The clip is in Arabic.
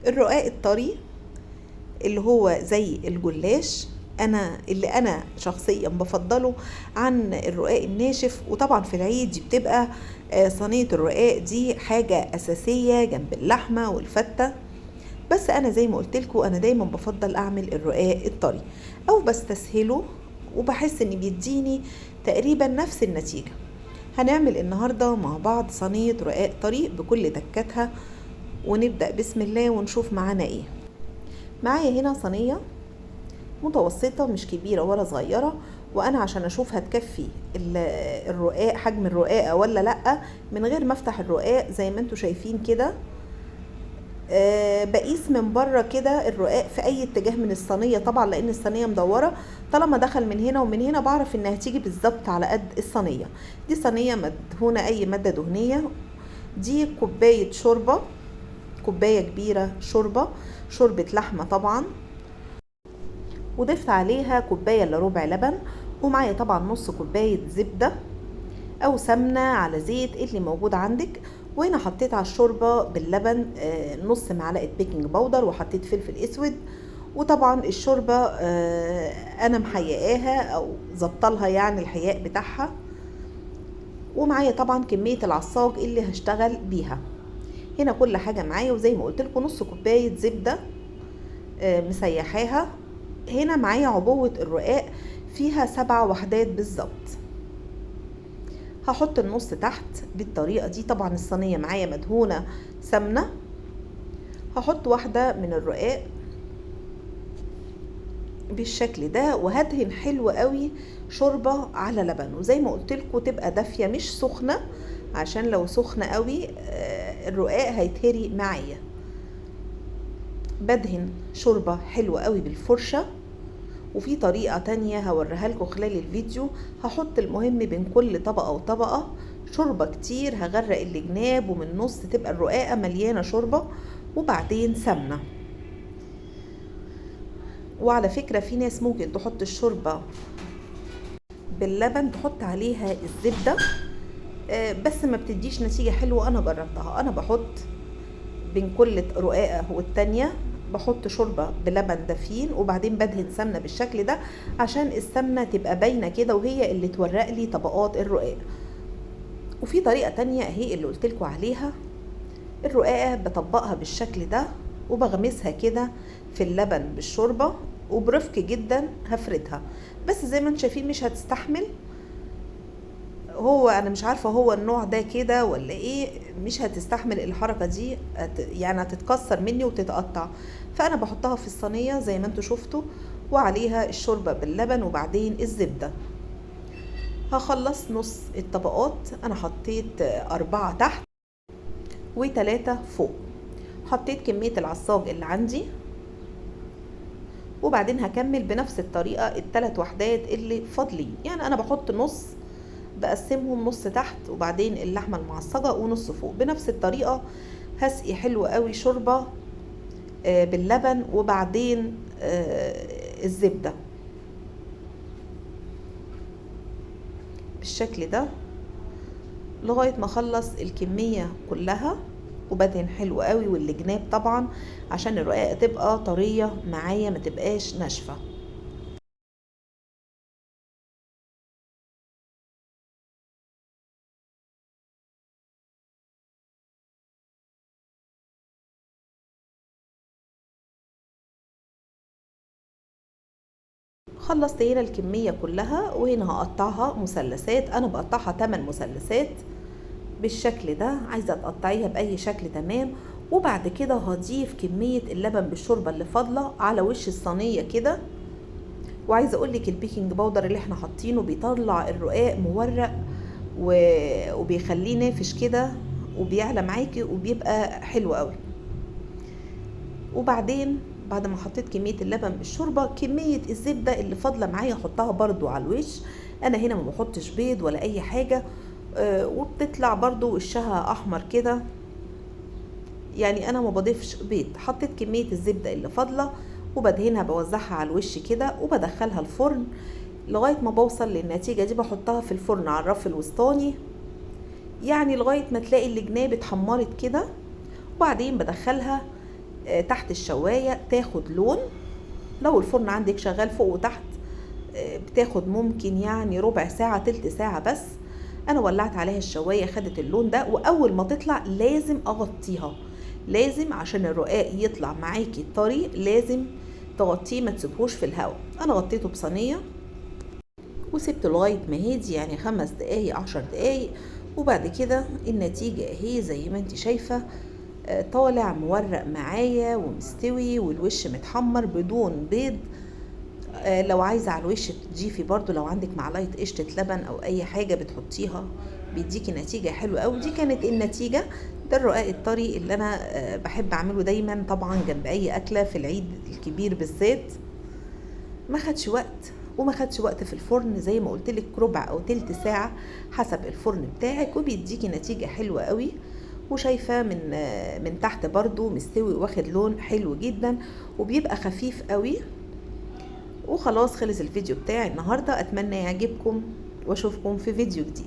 الرقاق الطري اللي هو زي الجلاش، اللي انا شخصيا بفضله عن الرقاق الناشف. وطبعا في العيد دي بتبقى صينية الرقاق دي حاجة اساسية جنب اللحمة والفتة. بس انا زي ما قلت لكم انا دايما بفضل اعمل الرقاق الطري او بستسهله، وبحس ان بيديني تقريبا نفس النتيجة. هنعمل النهاردة مع بعض صينية رقاق طري بكل تكاتها، ونبدأ بسم الله ونشوف معانا ايه. معايا هنا صينية متوسطة مش كبيرة ولا صغيرة، وانا عشان اشوف هتكفي الرقاق حجم الرقاقة ولا لأ، من غير ما افتح الرقاق زي ما انتوا شايفين كده بقيس من بره كده الرقاق في اي اتجاه من الصينية، طبعا لان الصينية مدورة. طالما دخل من هنا ومن هنا بعرف انها هتيجي بالظبط على قد الصينية. دي صينية مدهونة اي مادة دهنية. دي كوباية شوربة، كوباية كبيرة شوربة لحمة طبعا، وضفت عليها كوباية الا ربع لبن، ومعايا طبعا نص كوباية زبدة او سمنة على زيت اللي موجود عندك. وهنا حطيت على الشوربة باللبن نص معلقة بيكنج باودر، وحطيت فلفل اسود. وطبعا الشوربة انا محيقاها او ظبطلها يعني الحياء بتاعها. ومعايا طبعا كمية العصاج اللي هشتغل بيها. هنا كل حاجة معايا، وزي ما قلت لكم نص كوباية زبدة مسيحاها. هنا معايا عبوة الرقاق فيها 7 وحدات بالظبط. هحط النص تحت بالطريقة دي. طبعا الصينية معايا مدهونة سمنة. هحط واحدة من الرقاق بالشكل ده، وهدهن حلو قوي شوربة على لبن. وزي ما قلت لكم تبقى دافية مش سخنة، عشان لو سخنة قوي الرقاق هيتهري معايا. بدهن شوربة حلوة قوي بالفرشة. وفي طريقة تانية هوريها لكم خلال الفيديو. هحط المهم بين كل طبقة وطبقة شوربة كتير، هغرق الجناب، ومن النص تبقى الرقاقة مليانة شوربة، وبعدين سمنة. وعلى فكرة في ناس ممكن تحط الشوربة باللبن تحط عليها الزبدة بس ما بتديش نتيجة حلوة. انا جربتها، انا بحط بين كل رقاقة والتانية بحط شوربة بلبن دافين، وبعدين بدهن سمنة بالشكل ده عشان السمنة تبقى باينة كده، وهي اللي تورق لي طبقات الرقاق. وفي طريقة تانية اهي اللي قلتلكوا عليها. الرقاقة بطبقها بالشكل ده وبغمسها كده في اللبن بالشوربة، وبرفق جدا هفردها. بس زي ما انتم شايفين مش هتستحمل. هو انا مش عارفة هو النوع ده كده ولا ايه، مش هتستحمل الحركة دي، يعني هتتكسر مني وتتقطع. فانا بحطها في الصينية زي ما انتم شفتوا، وعليها الشوربة باللبن وبعدين الزبدة. هخلص نص الطبقات. انا حطيت 4 تحت و3 فوق. حطيت كمية العصاج اللي عندي، وبعدين هكمل بنفس الطريقة ال3 وحدات اللي فاضلين. يعني انا بحط نص، بقسمهم نص تحت وبعدين اللحمة المعصجة ونص فوق بنفس الطريقة. هسقي حلو قوي شوربة باللبن وبعدين الزبدة بالشكل ده لغاية ما اخلص الكمية كلها. وبدهن حلو قوي والجناب طبعا عشان الرقاقة تبقى طرية معايا ما تبقاش ناشفة. خلصت هنا الكمية كلها، وهنا هقطعها مثلثات. انا بقطعها 8 مثلثات بالشكل ده. عايزة تقطعيها بأي شكل تمام. وبعد كده هضيف كمية اللبن بالشوربة اللي فاضلة على وش الصينية كده. وعايزة اقولك البيكنج باودر اللي احنا حاطينه بيطلع الرقاق مورق وبيخليه نافش كده وبيعلى معاكي وبيبقى حلو قوي. وبعدين بعد ما حطيت كمية اللبن بالشوربة، كمية الزبدة اللي فاضلة معايا احطها برضو على الوش. انا هنا ما بحطش بيض ولا اي حاجة وبتطلع برضو وشها احمر كده. يعني انا ما بضيفش بيض. حطيت كمية الزبدة اللي فاضلة وبدهنها بوزعها على الوش كده، وبدخلها الفرن لغاية ما بوصل للنتيجة دي. بحطها في الفرن على الرف الوسطاني يعني لغاية ما تلاقي الجناب اتحمرت كده، وبعدين بدخلها تحت الشواية تاخد لون. لو الفرن عندك شغال فوق وتحت بتاخد ممكن يعني ربع ساعة تلت ساعة بس. انا ولعت عليها الشواية خدت اللون ده، واول ما تطلع لازم اغطيها، لازم عشان الرقاق يطلع معاكي طري لازم تغطيه ما تسيبهوش في الهواء. انا غطيته بصينية وسبته لغاية ما هدي، يعني 5 دقايق 10 دقايق، وبعد كده النتيجة اهي زي ما انت شايفة. طالع مورق معايا ومستوي والوش متحمر بدون بيض. لو عايزة على الوش تضيفي برضو لو عندك معلقة قشطة لبن او اي حاجة بتحطيها بيديكي نتيجة حلوة اوي. دي كانت النتيجة. ده الرقاق الطري اللي انا بحب اعمله دايما طبعا جنب اي اكلة في العيد الكبير بالذات. ما خدش وقت وما خدش وقت في الفرن، زي ما قلت لك ربع او تلت ساعة حسب الفرن بتاعك، وبيديكي نتيجة حلوة قوي. وشايفة من تحت برضو مستوي واخد لون حلو جدا وبيبقى خفيف قوي. وخلاص خلص الفيديو بتاعي النهاردة، اتمنى يعجبكم واشوفكم في فيديو جديد.